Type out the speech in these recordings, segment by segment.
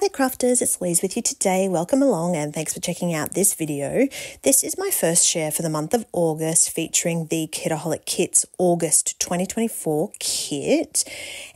Hi there crafters, it's Louise with you today. Welcome along and thanks for checking out this video. This is my first share for the month of August featuring the Kitaholic Kits August 2024 kit.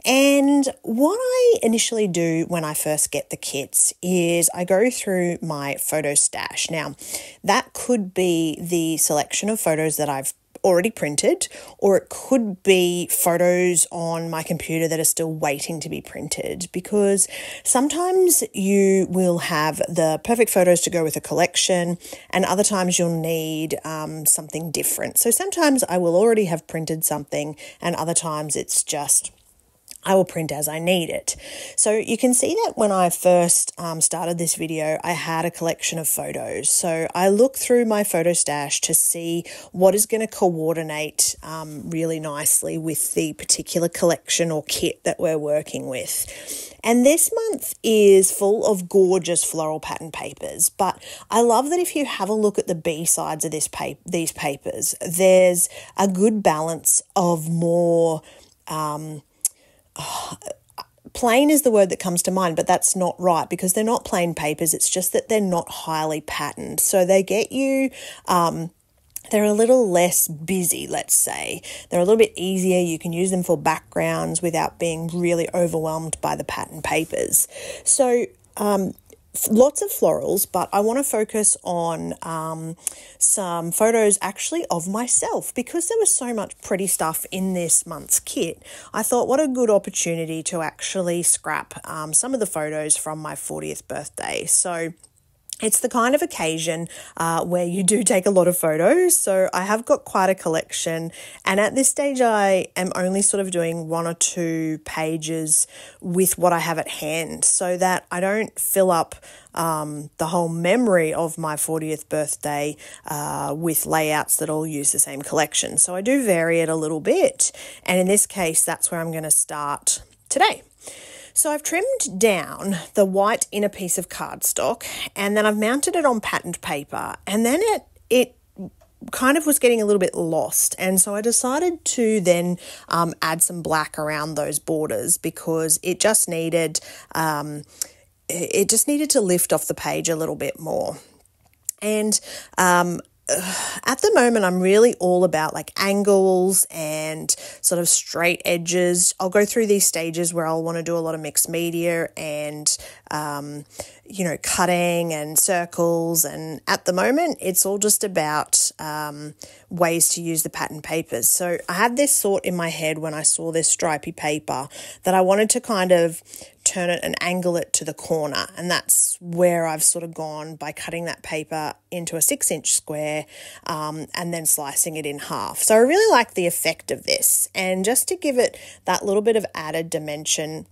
And what I initially do when I first get the kits is I go through my photo stash. Now, that could be the selection of photos that I've already printed, or it could be photos on my computer that are still waiting to be printed, because sometimes you will have the perfect photos to go with a collection and other times you'll need something different. So sometimes I will already have printed something and other times it's just I will print as I need it. So you can see that when I first started this video, I had a collection of photos. So I look through my photo stash to see what is going to coordinate really nicely with the particular collection or kit that we're working with. And this month is full of gorgeous floral pattern papers, but I love that if you have a look at the B sides of these papers, there's a good balance of more plain is the word that comes to mind, but that's not right because they're not plain papers. It's just that they're not highly patterned. So they get you, they're a little less busy, let's say. They're a little bit easier. You can use them for backgrounds without being really overwhelmed by the pattern papers. So, lots of florals, but I want to focus on some photos actually of myself because there was so much pretty stuff in this month's kit. I thought what a good opportunity to actually scrap some of the photos from my 40th birthday. So it's the kind of occasion where you do take a lot of photos. So I have got quite a collection. And at this stage, I am only sort of doing 1 or 2 pages with what I have at hand so that I don't fill up the whole memory of my 40th birthday with layouts that all use the same collection. So I do vary it a little bit. And in this case, that's where I'm going to start today. So I've trimmed down the white inner piece of cardstock and then I've mounted it on patterned paper, and then it kind of was getting a little bit lost, and so I decided to then add some black around those borders because it just needed to lift off the page a little bit more. And at the moment, I'm really all about like angles and sort of straight edges. I'll go through these stages where I'll want to do a lot of mixed media and, cutting and circles. And at the moment, it's all just about ways to use the pattern papers. So I had this thought in my head when I saw this stripy paper that I wanted to kind of turn it and angle it to the corner, and that's where I've sort of gone by cutting that paper into a 6-inch square and then slicing it in half. So I really like the effect of this, and just to give it that little bit of added dimension,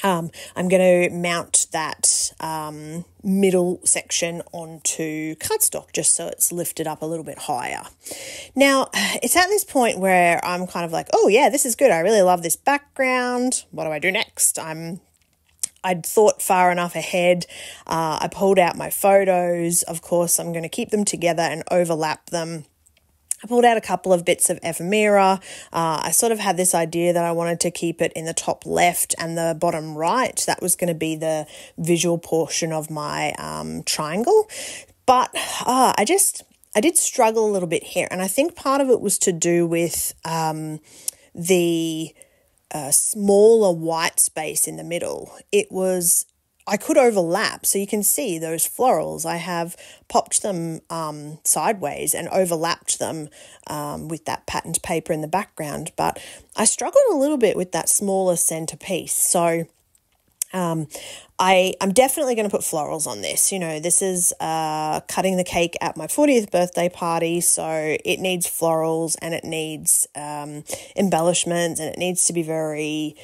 I'm going to mount that middle section onto cardstock just so it's lifted up a little bit higher. Now, it's at this point where I'm kind of like, oh yeah, this is good. I really love this background. What do I do next? I'd thought far enough ahead. I pulled out my photos. Of course, I'm going to keep them together and overlap them. I pulled out a couple of bits of ephemera. I sort of had this idea that I wanted to keep it in the top left and the bottom right. That was going to be the visual portion of my triangle. But I did struggle a little bit here. And I think part of it was to do with the smaller white space in the middle. I could overlap, so you can see those florals. I have popped them sideways and overlapped them with that patterned paper in the background, but I struggled a little bit with that smaller centerpiece. So I'm definitely going to put florals on this. You know, this is cutting the cake at my 40th birthday party, so it needs florals and it needs embellishments, and it needs to be very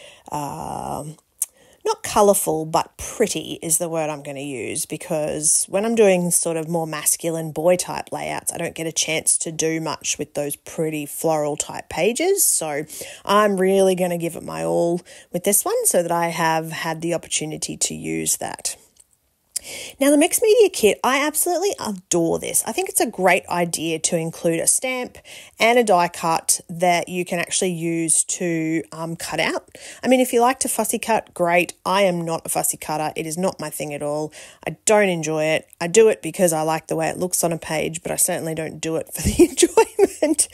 not colourful, but pretty is the word I'm going to use, because when I'm doing sort of more masculine boy type layouts, I don't get a chance to do much with those pretty floral type pages. So I'm really going to give it my all with this one so that I have had the opportunity to use that. Now, the mixed media kit, I absolutely adore this. I think it's a great idea to include a stamp and a die cut that you can actually use to cut out. I mean, if you like to fussy cut, great. I am not a fussy cutter. It is not my thing at all. I don't enjoy it. I do it because I like the way it looks on a page, but I certainly don't do it for the enjoyment.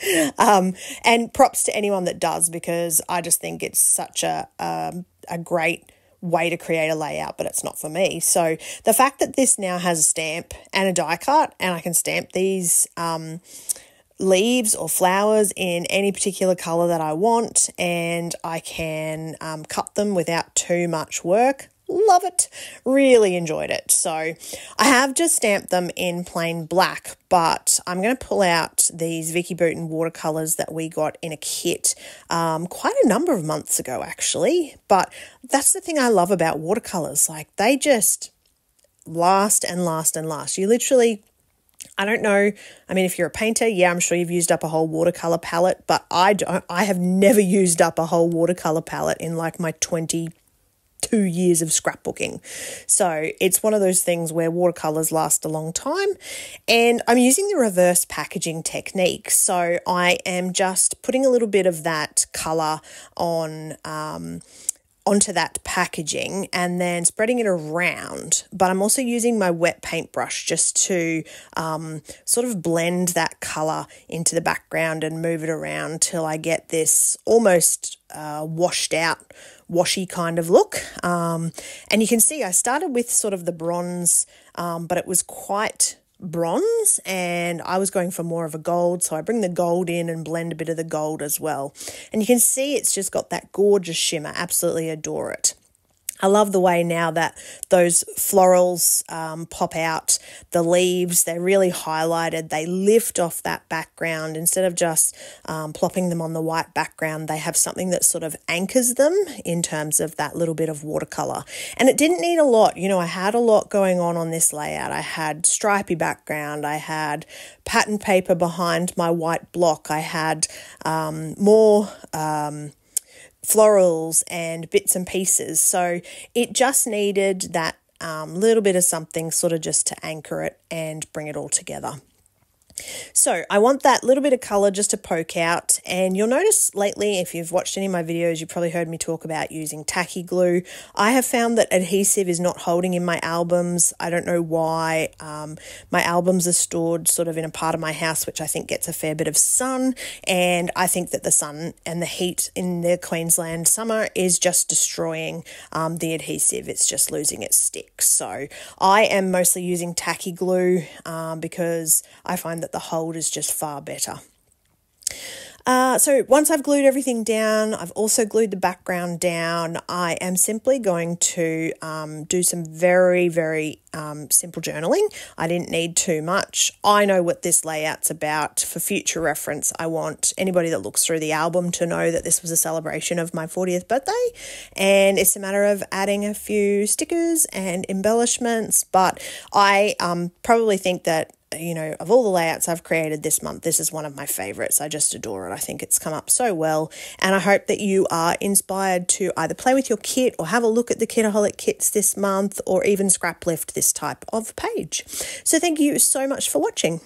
And props to anyone that does, because I just think it's such a great way to create a layout, but it's not for me. So the fact that this now has a stamp and a die cut, and I can stamp these leaves or flowers in any particular color that I want, and I can cut them without too much work. Love it. Really enjoyed it. So I have just stamped them in plain black, but I'm going to pull out these Vicky Boughton watercolors that we got in a kit quite a number of months ago, actually. But that's the thing I love about watercolors. Like, they just last and last and last. You literally, I don't know. I mean, if you're a painter, yeah, I'm sure you've used up a whole watercolor palette, but I have never used up a whole watercolor palette in like my 22 years of scrapbooking. So it's one of those things where watercolors last a long time, and I'm using the reverse packaging technique. So I am just putting a little bit of that color on onto that packaging and then spreading it around. But I'm also using my wet paintbrush just to sort of blend that color into the background and move it around till I get this almost washed out, washy kind of look. And you can see I started with sort of the bronze, but it was quite bronze and I was going for more of a gold, so I bring the gold in and blend a bit of the gold as well, and you can see it's just got that gorgeous shimmer. Absolutely adore it. I love the way now that those florals pop out, the leaves, they're really highlighted. They lift off that background. Instead of just plopping them on the white background, they have something that sort of anchors them in terms of that little bit of watercolor. And it didn't need a lot. You know, I had a lot going on this layout. I had stripy background. I had pattern paper behind my white block. I had more florals and bits and pieces. So it just needed that little bit of something sort of just to anchor it and bring it all together. So I want that little bit of colour just to poke out, and you'll notice lately, if you've watched any of my videos, you've probably heard me talk about using tacky glue. I have found that adhesive is not holding in my albums. I don't know why. My albums are stored sort of in a part of my house which I think gets a fair bit of sun, and I think that the sun and the heat in the Queensland summer is just destroying the adhesive. It's just losing its stick. So I am mostly using tacky glue because I find that the hold is just far better. So once I've glued everything down, I've also glued the background down. I am simply going to do some very, very simple journaling. I didn't need too much. I know what this layout's about. For future reference, I want anybody that looks through the album to know that this was a celebration of my 40th birthday, and it's a matter of adding a few stickers and embellishments. But I probably think that, you know, of all the layouts I've created this month, this is one of my favorites. I just adore it. I think it's come up so well, and I hope that you are inspired to either play with your kit or have a look at the Kitaholic Kits this month, or even scrap lift this type of page. So thank you so much for watching.